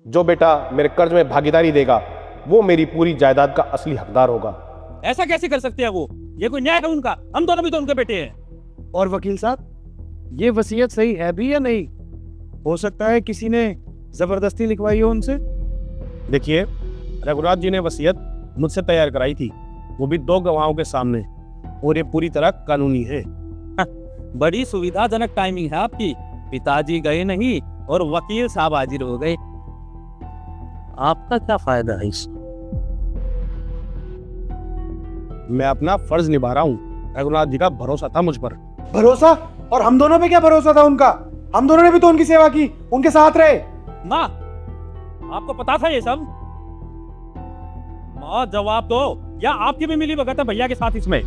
जो बेटा मेरे कर्ज में भागीदारी देगा वो मेरी पूरी जायदाद का असली हकदार होगा। ऐसा कैसे कर सकते हैं वो? ये कोई न्याय है उनका? हम दोनों भी तो उनके बेटे हैं। और वकील साहब, ये वसीयत सही है भी या नहीं? हो सकता है किसी ने जबरदस्ती लिखवाई हो उनसे। देखिए, रघुराज जी ने वसीयत मुझसे तैयार कराई थी, वो भी 2 गवाहों के सामने, और ये पूरी तरह कानूनी है। बड़ी सुविधाजनक टाइमिंग है आपकी। पिताजी गए नहीं और वकील साहब हाजिर हो गए। आपका क्या फायदा है इस? मैं अपना फर्ज निभा रहा हूँ। रघुनाथ जी का भरोसा था मुझ पर। भरोसा? और हम दोनों पे क्या भरोसा था उनका? हम दोनों ने भी तो उनकी सेवा की, उनके साथ रहे। माँ, आपको पता था ये सब? माँ जवाब दो, या आपकी भी मिली भगत है भैया के साथ इसमें?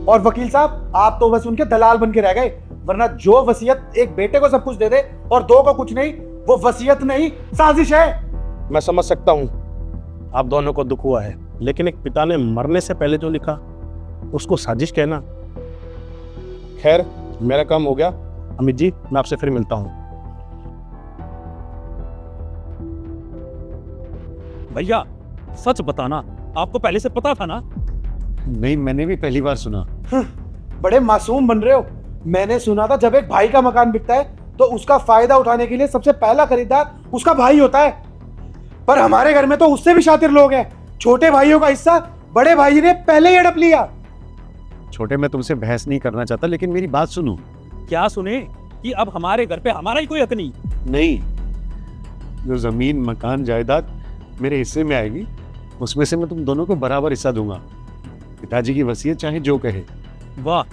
और वकील साहब, आप तो बस उनके दलाल बन के रह गए, वरना जो वसीयत एक बेटे को सब कुछ दे दे और 2 को कुछ नहीं, वो वसीयत नहीं साजिश है। मैं समझ सकता हूँ आप दोनों को दुख हुआ है, लेकिन एक पिता ने मरने से पहले जो लिखा उसको साजिश कहना। खैर, मेरा काम हो गया। अमित जी, मैं आपसे फिर मिलता हूँ। भैया सच बताना, आपको पहले से पता था ना? नहीं, मैंने भी पहली बार सुना। बड़े मासूम बन रहे हो। मैंने सुना था जब एक भाई का मकान बिकता है तो उसका फायदा उठाने के लिए सबसे पहला खरीदार उसका भाई होता है। पर हमारे घर में तो उससे भी शातिर लोग हैं। छोटे भाइयों का हिस्सा बड़े भाई ने पहले ही हड़प लिया। छोटे, मैं तुमसे बहस नहीं करना चाहता, लेकिन मेरी बात सुनो। क्या सुने? कि अब हमारे घर पे हमारा ही कोई हक नहीं? नहीं, जो जमीन, मकान, जायदाद मेरे हिस्से में आएगी उसमें से मैं तुम दोनों को बराबर हिस्सा दूंगा। पिताजी की वसीयत चाहे जो कहे। वाह,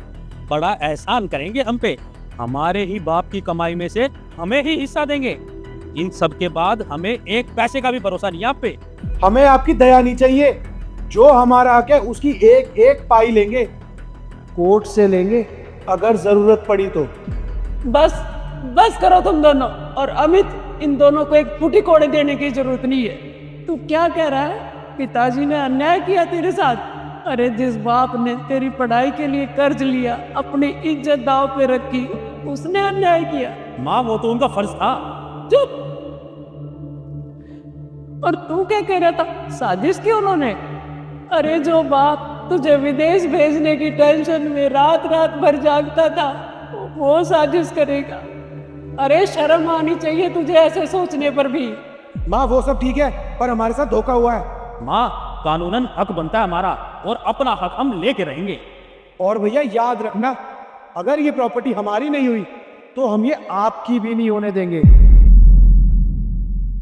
बड़ा एहसान करेंगे हम पे। हमारे ही बाप की कमाई में से हमें ही हिस्सा देंगे। इन सब के बाद हमें एक पैसे का भी भरोसा नहीं आप पे। हमें आपकी दया नहीं चाहिए। जो हमारा हक है उसकी एक एक पाई लेंगे, कोर्ट से लेंगे अगर जरूरत पड़ी तो। बस बस करो तुम दोनों। और अमित, इन दोनों को एक फूटी कोड़े देने की जरूरत नहीं है। तू क्या कह रहा है? पिताजी ने अन्याय किया तेरे साथ? अरे, जिस बाप ने तेरी पढ़ाई के लिए कर्ज लिया, अपनी इज्जत दांव पे रखी, उसने अन्याय किया। माँ, वो तो उनका फर्ज था। चुप। और तू क्या कह रहा था? साजिश की उन्होंने? अरे, जो बाप तुझे विदेश भेजने की टेंशन में रात रात भर जागता था, वो साजिश करेगा? अरे, शर्म आनी चाहिए तुझे ऐसे सोचने पर भी। माँ, वो सब ठीक है, पर हमारे साथ धोखा हुआ है। माँ, कानूनन हक बनता है हमारा, और अपना हक हम लेके रहेंगे। और भैया याद रखना, अगर ये प्रॉपर्टी हमारी नहीं हुई तो हम ये आपकी भी नहीं होने देंगे।